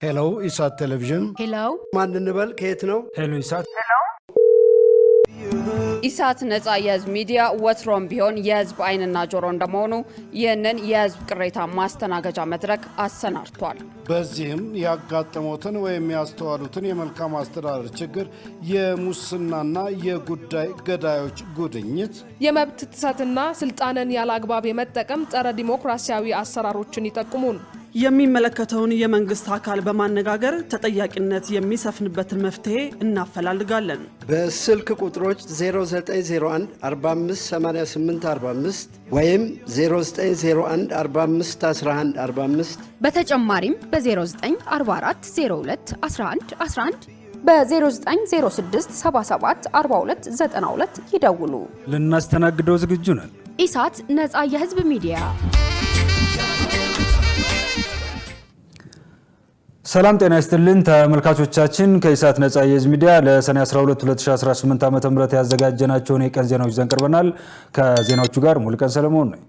ሄሎ ኢሳት ቴሌቪዥን ሄሎ ማን እንበል ከየት ነው? ሄሎ ኢሳት ኢሳት ነጻ የህዝብ ሚዲያ ወትሮም ቢሆን የህዝብ አይንና ጆሮ እንደመሆኑ ይህንን የህዝብ ቅሬታ ማስተናገጃ መድረክ አሰናድቷል። በዚህም ያጋጠሙትን ወይም ያስተዋሉትን የመልካም አስተዳደር ችግር፣ የሙስናና የጉዳይ ገዳዮች ጉድኝት፣ የመብት ጥሰትና ስልጣንን ያለአግባብ የመጠቀም ጸረ ዲሞክራሲያዊ አሰራሮችን ይጠቁሙን። የሚመለከተውን የመንግስት አካል በማነጋገር ተጠያቂነት የሚሰፍንበትን መፍትሄ እናፈላልጋለን። በስልክ ቁጥሮች 0901 458845 ወይም 0901 451145 በተጨማሪም በ0944 02 11 11 በ0906 77 42 92 ይደውሉ። ልናስተናግደው ዝግጁ ነን። ኢሳት ነጻ የህዝብ ሚዲያ። ሰላም ጤና ይስጥልን ተመልካቾቻችን፣ ከኢሳት ነጻ የህዝብ ሚዲያ ለሰኔ 12 2018 ዓ.ም ያዘጋጀናቸውን የቀን ዜናዎች ይዘን ቀርበናል። ከዜናዎቹ ጋር ሙሉቀን ሰለሞን ነኝ።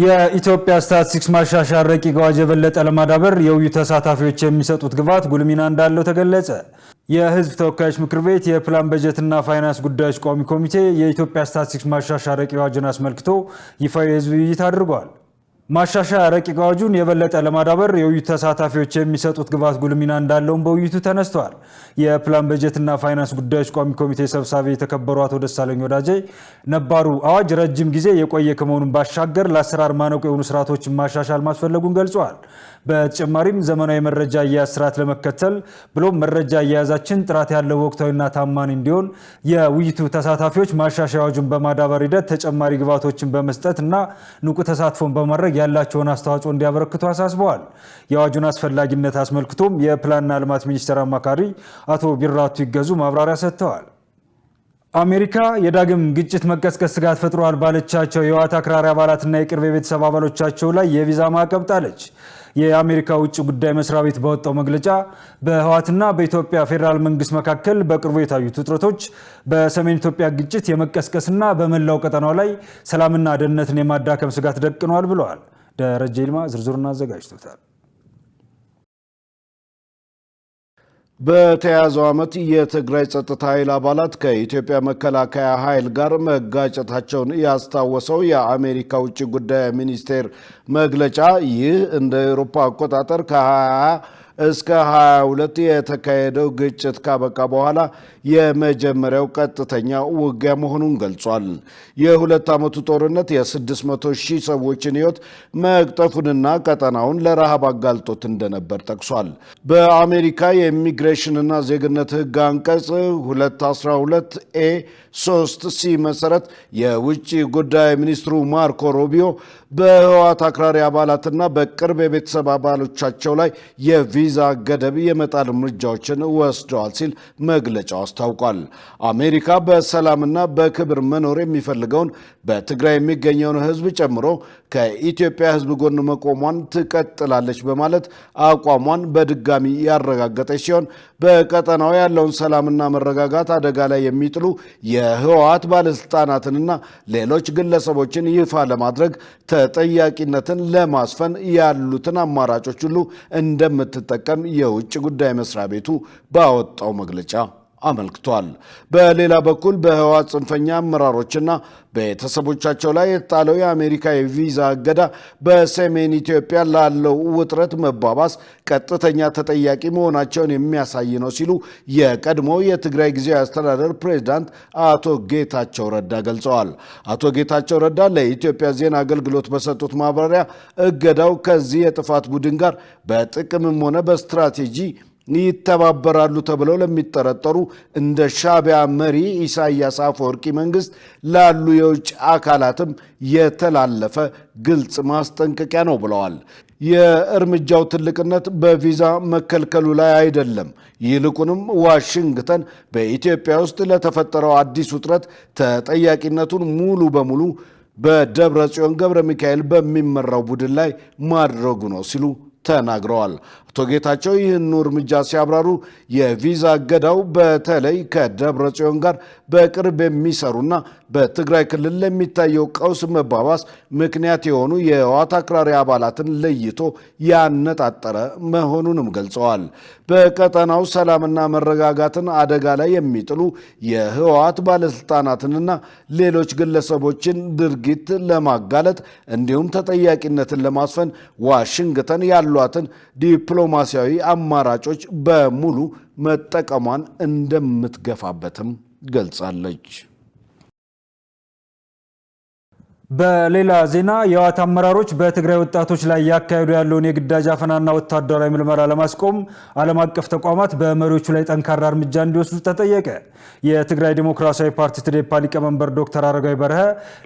የኢትዮጵያ ስታቲስቲክስ ማሻሻያ ረቂቅ አዋጅ የበለጠ ለማዳበር የውይይት ተሳታፊዎች የሚሰጡት ግብዓት ጉልህ ሚና እንዳለው ተገለጸ። የህዝብ ተወካዮች ምክር ቤት የፕላን በጀትና ፋይናንስ ጉዳዮች ቋሚ ኮሚቴ የኢትዮጵያ ስታቲስቲክስ ማሻሻያ ረቂቅ አዋጅን አስመልክቶ ይፋዊ የህዝብ ውይይት አድርጓል። ማሻሻያ ረቂቅ አዋጁን የበለጠ ለማዳበር የውይይት ተሳታፊዎች የሚሰጡት ግብዓት ጉልህ ሚና እንዳለውም በውይይቱ ተነስተዋል። የፕላን በጀትና ፋይናንስ ጉዳዮች ቋሚ ኮሚቴ ሰብሳቢ የተከበሩ አቶ ደሳለኝ ወዳጄ ነባሩ አዋጅ ረጅም ጊዜ የቆየ ከመሆኑን ባሻገር ለአሰራር ማነቆ የሆኑ ስርዓቶችን ማሻሻል ማስፈለጉን ገልጸዋል። በተጨማሪም ዘመናዊ መረጃ አያያዝ ስርዓት ለመከተል ብሎም መረጃ አያያዛችን ጥራት ያለው ወቅታዊና ታማኝ እንዲሆን የውይይቱ ተሳታፊዎች ማሻሻያ አዋጁን በማዳበር ሂደት ተጨማሪ ግብዓቶችን በመስጠትና ንቁ ተሳትፎን በማድረግ ያላቸውን አስተዋጽኦ እንዲያበረክቱ አሳስበዋል። የአዋጁን አስፈላጊነት አስመልክቶም የፕላንና ልማት ሚኒስቴር አማካሪ አቶ ቢራቱ ይገዙ ማብራሪያ ሰጥተዋል። አሜሪካ የዳግም ግጭት መቀስቀስ ስጋት ፈጥሯል ባለቻቸው የህወሓት አክራሪ አባላትና የቅርብ የቤተሰብ አባሎቻቸው ላይ የቪዛ ማዕቀብ ጣለች። የአሜሪካ ውጭ ጉዳይ መስሪያ ቤት ባወጣው መግለጫ በህወሓትና በኢትዮጵያ ፌዴራል መንግስት መካከል በቅርቡ የታዩት ውጥረቶች በሰሜን ኢትዮጵያ ግጭት የመቀስቀስና በመላው ቀጠናው ላይ ሰላምና ደህንነትን የማዳከም ስጋት ደቅኗል ብለዋል። ደረጀ ይልማ ዝርዝሩን አዘጋጅቶታል። በተያዘው ዓመት የትግራይ ጸጥታ ኃይል አባላት ከኢትዮጵያ መከላከያ ኃይል ጋር መጋጨታቸውን ያስታወሰው የአሜሪካ ውጭ ጉዳይ ሚኒስቴር መግለጫ ይህ እንደ አውሮፓ አቆጣጠር ከ20 እስከ 22 የተካሄደው ግጭት ካበቃ በኋላ የመጀመሪያው ቀጥተኛ ውጊያ መሆኑን ገልጿል። የሁለት ዓመቱ ጦርነት የ600,000 ሰዎችን ሕይወት መቅጠፉንና ቀጠናውን ለረሃብ አጋልጦት እንደነበር ጠቅሷል። በአሜሪካ የኢሚግሬሽንና ዜግነት ሕግ አንቀጽ 212A3C መሰረት የውጭ ጉዳይ ሚኒስትሩ ማርኮ ሩቢዮ በህወሓት አክራሪ አባላትና በቅርብ የቤተሰብ አባሎቻቸው ላይ የቪዛ ገደብ የመጣል እርምጃዎችን ወስደዋል ሲል መግለጫው አስታውቋል። አሜሪካ በሰላምና በክብር መኖር የሚፈልገውን በትግራይ የሚገኘውን ህዝብ ጨምሮ ከኢትዮጵያ ህዝብ ጎን መቆሟን ትቀጥላለች በማለት አቋሟን በድጋሚ ያረጋገጠች ሲሆን በቀጠናው ያለውን ሰላምና መረጋጋት አደጋ ላይ የሚጥሉ የህወሓት ባለስልጣናትንና ሌሎች ግለሰቦችን ይፋ ለማድረግ ተጠያቂነትን ለማስፈን ያሉትን አማራጮች ሁሉ እንደምትጠቀም የውጭ ጉዳይ መስሪያ ቤቱ ባወጣው መግለጫ አመልክቷል። በሌላ በኩል በህወሓት ጽንፈኛ አመራሮችና ቤተሰቦቻቸው ላይ የተጣለው የአሜሪካ የቪዛ እገዳ በሰሜን ኢትዮጵያ ላለው ውጥረት መባባስ ቀጥተኛ ተጠያቂ መሆናቸውን የሚያሳይ ነው ሲሉ የቀድሞው የትግራይ ጊዜያዊ አስተዳደር ፕሬዝዳንት አቶ ጌታቸው ረዳ ገልጸዋል። አቶ ጌታቸው ረዳ ለኢትዮጵያ ዜና አገልግሎት በሰጡት ማብራሪያ እገዳው ከዚህ የጥፋት ቡድን ጋር በጥቅምም ሆነ በስትራቴጂ ይተባበራሉ ተብለው ለሚጠረጠሩ እንደ ሻዕቢያ መሪ ኢሳያስ አፈወርቂ መንግስት ላሉ የውጭ አካላትም የተላለፈ ግልጽ ማስጠንቀቂያ ነው ብለዋል። የእርምጃው ትልቅነት በቪዛ መከልከሉ ላይ አይደለም፣ ይልቁንም ዋሽንግተን በኢትዮጵያ ውስጥ ለተፈጠረው አዲስ ውጥረት ተጠያቂነቱን ሙሉ በሙሉ በደብረ ጽዮን ገብረ ሚካኤል በሚመራው ቡድን ላይ ማድረጉ ነው ሲሉ ተናግረዋል። አቶ ጌታቸው ይህን እርምጃ ሲያብራሩ የቪዛ እገዳው በተለይ ከደብረ ጽዮን ጋር በቅርብ የሚሰሩና በትግራይ ክልል ለሚታየው ቀውስ መባባስ ምክንያት የሆኑ የህወሓት አክራሪ አባላትን ለይቶ ያነጣጠረ መሆኑንም ገልጸዋል። በቀጠናው ሰላምና መረጋጋትን አደጋ ላይ የሚጥሉ የህወሓት ባለስልጣናትንና ሌሎች ግለሰቦችን ድርጊት ለማጋለጥ እንዲሁም ተጠያቂነትን ለማስፈን ዋሽንግተን ያሏትን ዲፕሎማሲያዊ አማራጮች በሙሉ መጠቀሟን እንደምትገፋበትም ገልጻለች። በሌላ ዜና የህወሓት አመራሮች በትግራይ ወጣቶች ላይ ያካሄዱ ያለውን የግዳጅ አፈናና ወታደራዊ ምልመላ ለማስቆም ዓለም አቀፍ ተቋማት በመሪዎቹ ላይ ጠንካራ እርምጃ እንዲወስዱ ተጠየቀ። የትግራይ ዲሞክራሲያዊ ፓርቲ ትዴፓ ሊቀመንበር ዶክተር አረጋዊ በርሀ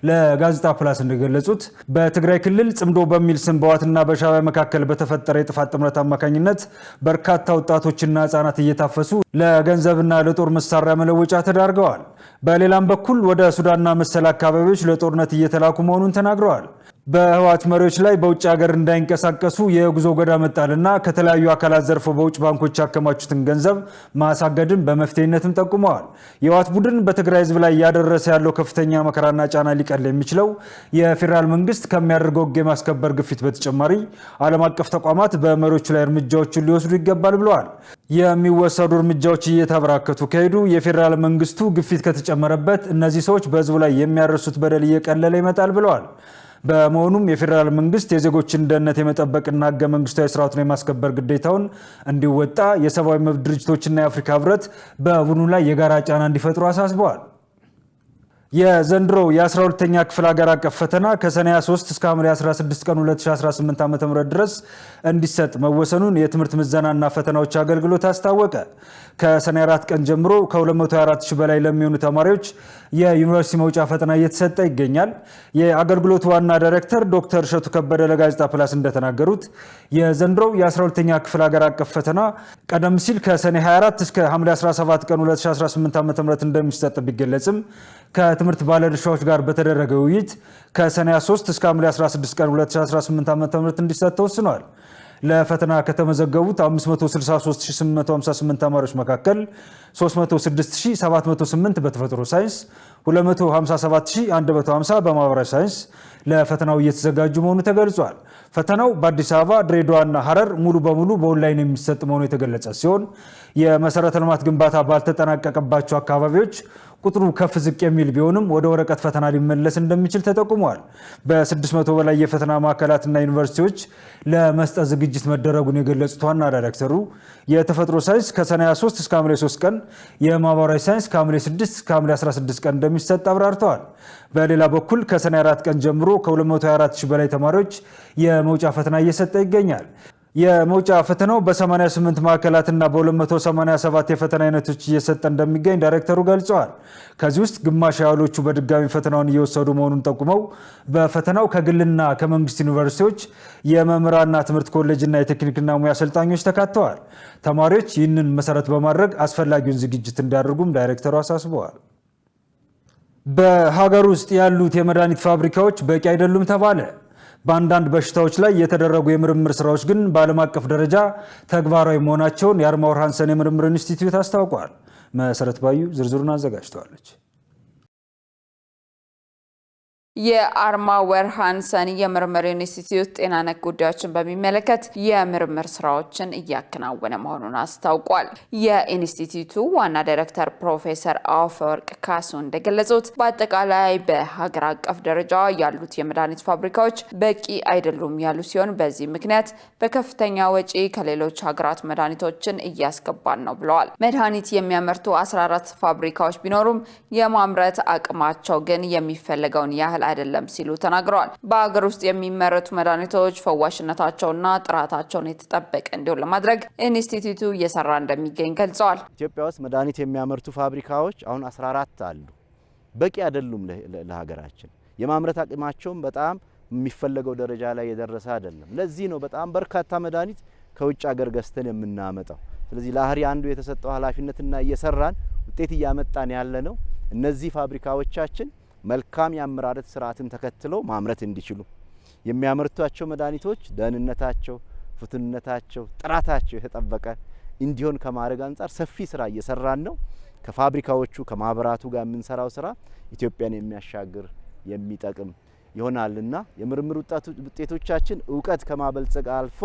ለጋዜጣ ፕላስ እንደገለጹት በትግራይ ክልል ጽምዶ በሚል ስም በህወሓትና በሻዕቢያ መካከል በተፈጠረ የጥፋት ጥምረት አማካኝነት በርካታ ወጣቶችና ህጻናት እየታፈሱ ለገንዘብና ለጦር መሳሪያ መለወጫ ተዳርገዋል። በሌላም በኩል ወደ ሱዳንና መሰል አካባቢዎች ለጦርነት እየተላኩ መሆኑን ተናግረዋል። በህወሓት መሪዎች ላይ በውጭ ሀገር እንዳይንቀሳቀሱ የጉዞ ገዳ መጣልና ከተለያዩ አካላት ዘርፎ በውጭ ባንኮች ያከማቹትን ገንዘብ ማሳገድን በመፍትሄነትም ጠቁመዋል። የህወሓት ቡድን በትግራይ ህዝብ ላይ እያደረሰ ያለው ከፍተኛ መከራና ጫና ሊቀል የሚችለው የፌዴራል መንግስት ከሚያደርገው ህግ የማስከበር ግፊት በተጨማሪ ዓለም አቀፍ ተቋማት በመሪዎቹ ላይ እርምጃዎችን ሊወስዱ ይገባል ብለዋል። የሚወሰዱ እርምጃዎች እየተበራከቱ ከሄዱ የፌዴራል መንግስቱ ግፊት ከተጨመረበት እነዚህ ሰዎች በህዝቡ ላይ የሚያደርሱት በደል እየቀለለ ይመጣል ብለዋል። በመሆኑም የፌዴራል መንግስት የዜጎችን ደህንነት የመጠበቅና ህገ መንግስታዊ ስርዓቱን የማስከበር ግዴታውን እንዲወጣ የሰብአዊ መብት ድርጅቶችና የአፍሪካ ህብረት በቡድኑ ላይ የጋራ ጫና እንዲፈጥሩ አሳስበዋል። የዘንድሮው የ12ኛ ክፍል ሀገር አቀፍ ፈተና ከሰኔ 23 እስከ ሐምሌ 16 ቀን 2018 ዓ.ም ድረስ እንዲሰጥ መወሰኑን የትምህርት ምዘናና ፈተናዎች አገልግሎት አስታወቀ። ከሰኔ 4 ቀን ጀምሮ ከ224 ሺህ በላይ ለሚሆኑ ተማሪዎች የዩኒቨርሲቲ መውጫ ፈተና እየተሰጠ ይገኛል። የአገልግሎቱ ዋና ዳይሬክተር ዶክተር እሸቱ ከበደ ለጋዜጣ ፕላስ እንደተናገሩት የዘንድሮው የ12ኛ ክፍል ሀገር አቀፍ ፈተና ቀደም ሲል ከሰኔ 24 እስከ ሐምሌ 17 ቀን 2018 ዓ.ም እንደሚሰጥ ቢገለጽም ከትምህርት ባለድርሻዎች ጋር በተደረገ ውይይት ከሰኔ 3 እስከ ሐምሌ 16 ቀን 2018 ዓ.ም እንዲሰጥ ተወስኗል። ለፈተና ከተመዘገቡት 563858 ተማሪዎች መካከል 306708 በተፈጥሮ ሳይንስ፣ 257150 በማህበራዊ ሳይንስ ለፈተናው እየተዘጋጁ መሆኑ ተገልጿል። ፈተናው በአዲስ አበባ፣ ድሬዳዋና ሐረር ሙሉ በሙሉ በኦንላይን የሚሰጥ መሆኑ የተገለጸ ሲሆን የመሰረተ ልማት ግንባታ ባልተጠናቀቀባቸው አካባቢዎች ቁጥሩ ከፍ ዝቅ የሚል ቢሆንም ወደ ወረቀት ፈተና ሊመለስ እንደሚችል ተጠቁሟል። በ600 በላይ የፈተና ማዕከላትና ዩኒቨርሲቲዎች ለመስጠት ዝግጅት መደረጉን የገለጹት ዋና ዳይሬክተሩ የተፈጥሮ ሳይንስ ከሰኔ 23 እስከ ሐምሌ 3 ቀን፣ የማህበራዊ ሳይንስ ከሐምሌ 6 እስከ ሐምሌ 16 ቀን እንደሚሰጥ አብራርተዋል። በሌላ በኩል ከሰኔ 4 ቀን ጀምሮ ከ224 ሺህ በላይ ተማሪዎች የመውጫ ፈተና እየሰጠ ይገኛል። የመውጫ ፈተናው በ88 ማዕከላትና በ287 የፈተና አይነቶች እየሰጠ እንደሚገኝ ዳይሬክተሩ ገልጸዋል። ከዚህ ውስጥ ግማሽ ያህሎቹ በድጋሚ ፈተናውን እየወሰዱ መሆኑን ጠቁመው በፈተናው ከግልና ከመንግስት ዩኒቨርሲቲዎች የመምህራንና ትምህርት ኮሌጅና የቴክኒክና ሙያ አሰልጣኞች ተካተዋል። ተማሪዎች ይህንን መሰረት በማድረግ አስፈላጊውን ዝግጅት እንዲያደርጉም ዳይሬክተሩ አሳስበዋል። በሀገር ውስጥ ያሉት የመድኃኒት ፋብሪካዎች በቂ አይደሉም ተባለ። በአንዳንድ በሽታዎች ላይ የተደረጉ የምርምር ስራዎች ግን በዓለም አቀፍ ደረጃ ተግባራዊ መሆናቸውን የአርማወር ሃንሰን የምርምር ኢንስቲትዩት አስታውቋል። መሰረት ባዩ ዝርዝሩን አዘጋጅተዋለች። የአርማወር ሃንሰን የምርምር ኢንስቲትዩት ጤና ነክ ጉዳዮችን በሚመለከት የምርምር ስራዎችን እያከናወነ መሆኑን አስታውቋል። የኢንስቲትዩቱ ዋና ዳይሬክተር ፕሮፌሰር አፈወርቅ ካሱ እንደገለጹት በአጠቃላይ በሀገር አቀፍ ደረጃ ያሉት የመድኃኒት ፋብሪካዎች በቂ አይደሉም ያሉ ሲሆን በዚህ ምክንያት በከፍተኛ ወጪ ከሌሎች ሀገራት መድኃኒቶችን እያስገባን ነው ብለዋል። መድኃኒት የሚያመርቱ 14 ፋብሪካዎች ቢኖሩም የማምረት አቅማቸው ግን የሚፈለገውን ያህል አይደለም ሲሉ ተናግረዋል። በአገር ውስጥ የሚመረቱ መድኃኒቶች ፈዋሽነታቸውና ጥራታቸውን የተጠበቀ እንዲሆን ለማድረግ ኢንስቲትዩቱ እየሰራ እንደሚገኝ ገልጸዋል። ኢትዮጵያ ውስጥ መድኃኒት የሚያመርቱ ፋብሪካዎች አሁን 14 አሉ። በቂ አይደሉም ለሀገራችን። የማምረት አቅማቸውም በጣም የሚፈለገው ደረጃ ላይ የደረሰ አይደለም። ለዚህ ነው በጣም በርካታ መድኃኒት ከውጭ ሀገር ገዝተን የምናመጣው። ስለዚህ ለአህሪ አንዱ የተሰጠው ኃላፊነትና እየሰራን ውጤት እያመጣን ያለ ነው። እነዚህ ፋብሪካዎቻችን መልካም የአመራረት ስርዓትን ተከትለው ማምረት እንዲችሉ የሚያመርቷቸው መድኃኒቶች ደህንነታቸው፣ ፍቱንነታቸው ጥራታቸው የተጠበቀ እንዲሆን ከማድረግ አንፃር ሰፊ ስራ እየሰራን ነው። ከፋብሪካዎቹ ከማህበራቱ ጋር የምንሰራው ስራ ኢትዮጵያን የሚያሻግር የሚጠቅም ይሆናልና የምርምር ውጤቶቻችን ዕውቀት ከማበልጸግ አልፎ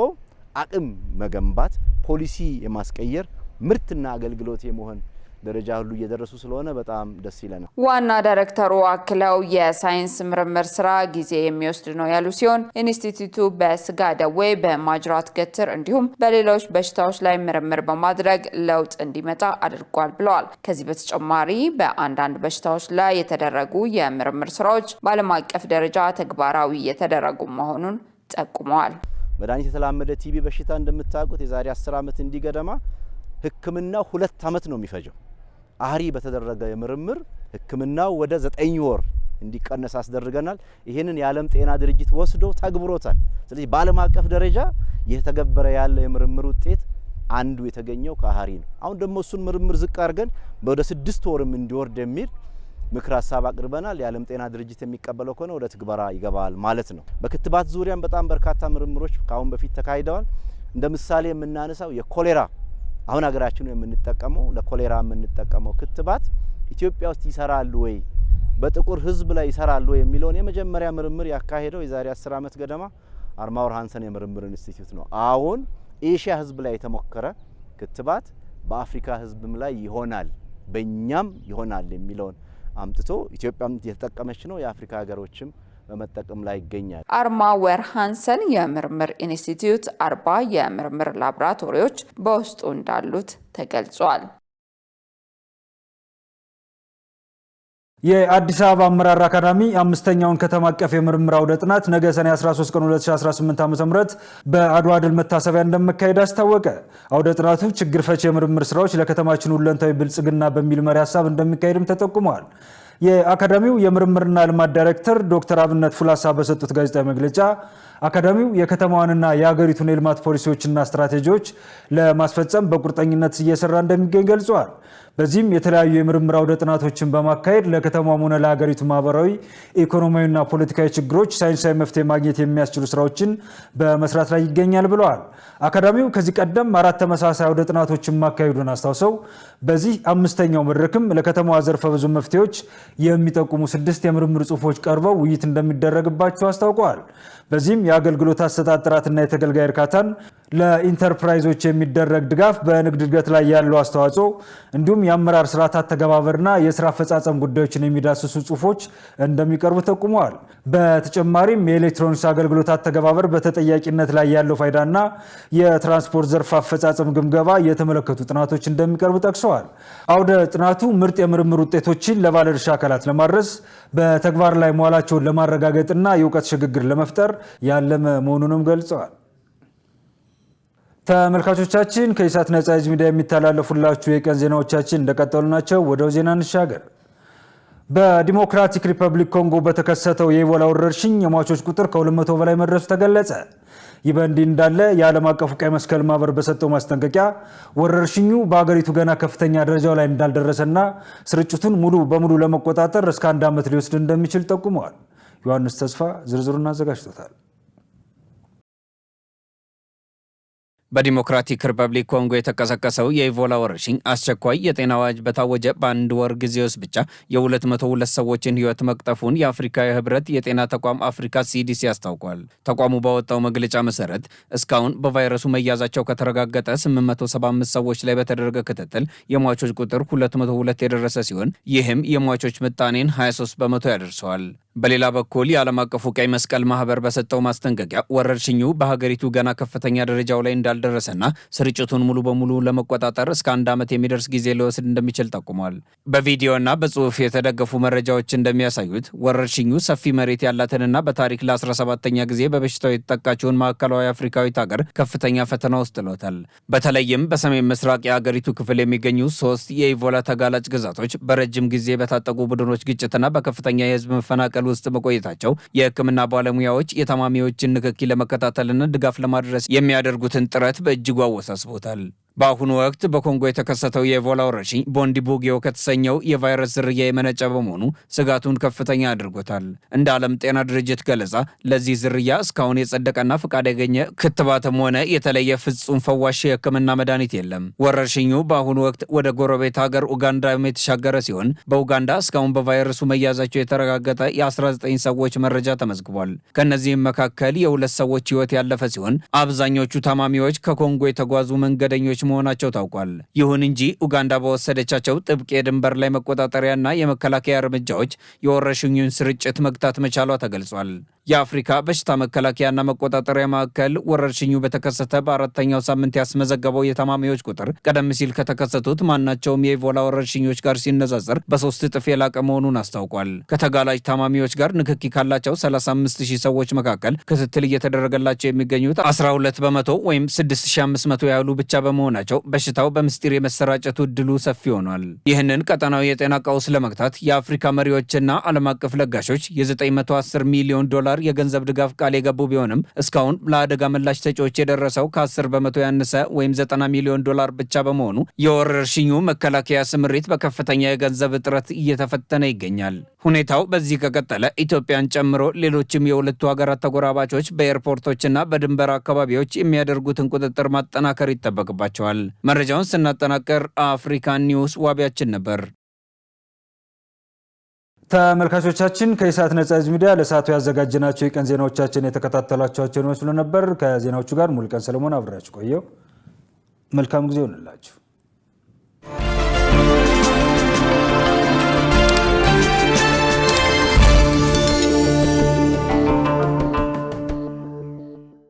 አቅም መገንባት ፖሊሲ የማስቀየር ምርትና አገልግሎት የመሆን ደረጃ ሁሉ እየደረሱ ስለሆነ በጣም ደስ ይለናል። ዋና ዳይሬክተሩ አክለው የሳይንስ ምርምር ስራ ጊዜ የሚወስድ ነው ያሉ ሲሆን ኢንስቲትዩቱ በስጋ ደዌ በማጅራት ገትር እንዲሁም በሌሎች በሽታዎች ላይ ምርምር በማድረግ ለውጥ እንዲመጣ አድርጓል ብለዋል። ከዚህ በተጨማሪ በአንዳንድ በሽታዎች ላይ የተደረጉ የምርምር ስራዎች በዓለም አቀፍ ደረጃ ተግባራዊ የተደረጉ መሆኑን ጠቁመዋል። መድኃኒት የተላመደ ቲቢ በሽታ እንደምታውቁት የዛሬ 10 ዓመት እንዲገደማ ህክምናው 2 ዓመት ነው የሚፈጀው። አህሪ በተደረገ የምርምር ህክምናው ወደ 9 ወር እንዲቀነስ አስደርገናል። ይሄንን የዓለም ጤና ድርጅት ወስዶ ተግብሮታል። ስለዚህ በዓለም አቀፍ ደረጃ የተገበረ ያለ የምርምር ውጤት አንዱ የተገኘው ከአህሪ ነው። አሁን ደግሞ እሱን ምርምር ዝቅ አድርገን ወደ 6 ወርም እንዲወርድ የሚል ምክር ሀሳብ አቅርበናል። የዓለም ጤና ድርጅት የሚቀበለው ከሆነ ወደ ትግበራ ይገባል ማለት ነው። በክትባት ዙሪያም በጣም በርካታ ምርምሮች ካሁን በፊት ተካሂደዋል። እንደ ምሳሌ የምናነሳው የኮሌራ አሁን ሀገራችን የምንጠቀመው ለኮሌራ የምንጠቀመው ክትባት ኢትዮጵያ ውስጥ ይሰራል ወይ በጥቁር ህዝብ ላይ ይሰራል ወይ የሚለውን የመጀመሪያ ምርምር ያካሄደው የዛሬ 10 ዓመት ገደማ አርማወር ሃንሰን የምርምር ኢንስቲትዩት ነው። አሁን ኤሽያ ህዝብ ላይ የተሞከረ ክትባት በአፍሪካ ህዝብም ላይ ይሆናል በእኛም ይሆናል የሚለውን አምጥቶ ኢትዮጵያም የተጠቀመች ነው። የአፍሪካ ሀገሮችም በመጠቀም ላይ ይገኛል። አርማወር ሃንሰን የምርምር ኢንስቲትዩት 40 የምርምር ላቦራቶሪዎች በውስጡ እንዳሉት ተገልጿል። የአዲስ አበባ አመራር አካዳሚ 5ኛውን ከተማ አቀፍ የምርምር አውደ ጥናት ነገ ሰኔ 13 ቀን 2018 ዓ.ም በአድዋ ድል መታሰቢያ እንደሚካሄድ አስታወቀ። አውደ ጥናቱ ችግር ፈቺ የምርምር ስራዎች ለከተማችን ሁለንታዊ ብልጽግና በሚል መሪ ሀሳብ እንደሚካሄድም ተጠቁሟል። የአካዳሚው የምርምርና ልማት ዳይሬክተር ዶክተር አብነት ፉላሳ በሰጡት ጋዜጣዊ መግለጫ አካዳሚው የከተማዋንና የሀገሪቱን የልማት ፖሊሲዎችና ስትራቴጂዎች ለማስፈጸም በቁርጠኝነት እየሰራ እንደሚገኝ ገልጸዋል። በዚህም የተለያዩ የምርምር አውደ ጥናቶችን በማካሄድ ለከተማዋም ሆነ ለሀገሪቱ ማህበራዊ፣ ኢኮኖሚያዊና ፖለቲካዊ ችግሮች ሳይንሳዊ መፍትሄ ማግኘት የሚያስችሉ ስራዎችን በመስራት ላይ ይገኛል ብለዋል። አካዳሚው ከዚህ ቀደም 4 ተመሳሳይ አውደ ጥናቶችን ማካሄዱን አስታውሰው በዚህ 5ኛው መድረክም ለከተማዋ ዘርፈ ብዙ መፍትሄዎች የሚጠቁሙ 6 የምርምር ጽሁፎች ቀርበው ውይይት እንደሚደረግባቸው አስታውቀዋል። በዚህም የአገልግሎት አሰጣጥ ጥራትና የተገልጋይ እርካታን፣ ለኢንተርፕራይዞች የሚደረግ ድጋፍ፣ በንግድ እድገት ላይ ያለው አስተዋጽኦ እንዲሁም የአመራር ስርዓት አተገባበርና የስራ አፈጻጸም ጉዳዮችን የሚዳስሱ ጽሁፎች እንደሚቀርቡ ጠቁመዋል። በተጨማሪም የኤሌክትሮኒክስ አገልግሎት አተገባበር በተጠያቂነት ላይ ያለው ፋይዳና የትራንስፖርት ዘርፍ አፈጻጸም ግምገማ የተመለከቱ ጥናቶች እንደሚቀርቡ ጠቅሰዋል። አውደ ጥናቱ ምርጥ የምርምር ውጤቶችን ለባለድርሻ አካላት ለማድረስ በተግባር ላይ መዋላቸውን ለማረጋገጥና የእውቀት ሽግግር ለመፍጠር ያለመ መሆኑንም ገልጸዋል። ተመልካቾቻችን ከኢሳት ነጻ ህዝብ ሚዲያ የሚተላለፉላችሁ የቀን ዜናዎቻችን እንደቀጠሉ ናቸው። ወደ ዜና እንሻገር። በዲሞክራቲክ ሪፐብሊክ ኮንጎ በተከሰተው የኢቦላ ወረርሽኝ የሟቾች ቁጥር ከ200 በላይ መድረሱ ተገለጸ። ይህ በእንዲህ እንዳለ የዓለም አቀፉ ቀይ መስቀል ማህበር በሰጠው ማስጠንቀቂያ ወረርሽኙ በአገሪቱ ገና ከፍተኛ ደረጃው ላይ እንዳልደረሰና ስርጭቱን ሙሉ በሙሉ ለመቆጣጠር እስከ 1 ዓመት ሊወስድ እንደሚችል ጠቁመዋል። ዮሐንስ ተስፋ ዝርዝሩን አዘጋጅቶታል። በዲሞክራቲክ ሪፐብሊክ ኮንጎ የተቀሰቀሰው የኢቦላ ወረርሽኝ አስቸኳይ የጤና አዋጅ በታወጀ በአንድ ወር ጊዜ ውስጥ ብቻ የ202 ሰዎችን ህይወት መቅጠፉን የአፍሪካ ህብረት የጤና ተቋም አፍሪካ CDC አስታውቋል። ተቋሙ ባወጣው መግለጫ መሰረት እስካሁን በቫይረሱ መያዛቸው ከተረጋገጠ 875 ሰዎች ላይ በተደረገ ክትትል የሟቾች ቁጥር 202 የደረሰ ሲሆን ይህም የሟቾች ምጣኔን 23 በመቶ ያደርሰዋል። በሌላ በኩል የዓለም አቀፉ ቀይ መስቀል ማህበር በሰጠው ማስጠንቀቂያ ወረርሽኙ በሀገሪቱ ገና ከፍተኛ ደረጃው ላይ እንዳልደረሰና ስርጭቱን ሙሉ በሙሉ ለመቆጣጠር እስከ 1 ዓመት የሚደርስ ጊዜ ሊወስድ እንደሚችል ጠቁሟል። በቪዲዮና በጽሁፍ የተደገፉ መረጃዎች እንደሚያሳዩት ወረርሽኙ ሰፊ መሬት ያላትንና በታሪክ ለ17ኛ ጊዜ በበሽታው የተጠቃችውን ማዕከላዊ አፍሪካዊት ሀገር ከፍተኛ ፈተና ውስጥ ጥሎታል። በተለይም በሰሜን ምስራቅ የሀገሪቱ ክፍል የሚገኙ 3 የኢቦላ ተጋላጭ ግዛቶች በረጅም ጊዜ በታጠቁ ቡድኖች ግጭትና በከፍተኛ የህዝብ መፈናቀል ውስጥ መቆየታቸው የሕክምና ባለሙያዎች የታማሚዎችን ንክኪ ለመከታተልና ድጋፍ ለማድረስ የሚያደርጉትን ጥረት በእጅጉ አወሳስቦታል። በአሁኑ ወቅት በኮንጎ የተከሰተው የኢቦላ ወረርሽኝ ቦንዲቡጊዮ ከተሰኘው የቫይረስ ዝርያ የመነጨ በመሆኑ ስጋቱን ከፍተኛ አድርጎታል። እንደ ዓለም ጤና ድርጅት ገለጻ ለዚህ ዝርያ እስካሁን የጸደቀና ፍቃድ ያገኘ ክትባትም ሆነ የተለየ ፍጹም ፈዋሽ የሕክምና መድኃኒት የለም። ወረርሽኙ በአሁኑ ወቅት ወደ ጎረቤት ሀገር ኡጋንዳ የተሻገረ ሲሆን በኡጋንዳ እስካሁን በቫይረሱ መያዛቸው የተረጋገጠ የ19 ሰዎች መረጃ ተመዝግቧል። ከእነዚህም መካከል የ2 ሰዎች ሕይወት ያለፈ ሲሆን አብዛኞቹ ታማሚዎች ከኮንጎ የተጓዙ መንገደኞች መሆናቸው ታውቋል። ይሁን እንጂ ኡጋንዳ በወሰደቻቸው ጥብቅ የድንበር ላይ መቆጣጠሪያና የመከላከያ እርምጃዎች የወረርሽኙን ስርጭት መግታት መቻሏ ተገልጿል። የአፍሪካ በሽታ መከላከያና መቆጣጠሪያ ማዕከል ወረርሽኙ በተከሰተ በአራተኛው ሳምንት ያስመዘገበው የታማሚዎች ቁጥር ቀደም ሲል ከተከሰቱት ማናቸውም የኢቦላ ወረርሽኞች ጋር ሲነጻጸር በ3 እጥፍ የላቀ መሆኑን አስታውቋል። ከተጋላጭ ታማሚዎች ጋር ንክኪ ካላቸው 35000 ሰዎች መካከል ክትትል እየተደረገላቸው የሚገኙት 12 በመቶ ወይም 6500 ያህሉ ብቻ በመሆናቸው በሽታው በምስጢር የመሰራጨቱ እድሉ ሰፊ ሆኗል። ይህንን ቀጠናዊ የጤና ቀውስ ለመግታት የአፍሪካ መሪዎችና ዓለም አቀፍ ለጋሾች የ910 ሚሊዮን ዶላር የገንዘብ ድጋፍ ቃል የገቡ ቢሆንም እስካሁን ለአደጋ ምላሽ ሰጪዎች የደረሰው ከ10 በመቶ ያነሰ ወይም 90 ሚሊዮን ዶላር ብቻ በመሆኑ የወረርሽኙ መከላከያ ስምሪት በከፍተኛ የገንዘብ እጥረት እየተፈተነ ይገኛል። ሁኔታው በዚህ ከቀጠለ ኢትዮጵያን ጨምሮ ሌሎችም የሁለቱ ሀገራት ተጎራባቾች በኤርፖርቶችና በድንበር አካባቢዎች የሚያደርጉትን ቁጥጥር ማጠናከር ይጠበቅባቸዋል። መረጃውን ስናጠናቀር አፍሪካን ኒውስ ዋቢያችን ነበር። ተመልካቾቻችን ከኢሳት ነጻ ህዝብ ሚዲያ ለሰዓቱ ያዘጋጀናቸው የቀን ዜናዎቻችን የተከታተላችኋቸውን ይመስሉ ነበር። ከዜናዎቹ ጋር ሙሉቀን ሰለሞን አብራችሁ ቆየው። መልካም ጊዜ ይሁንላችሁ።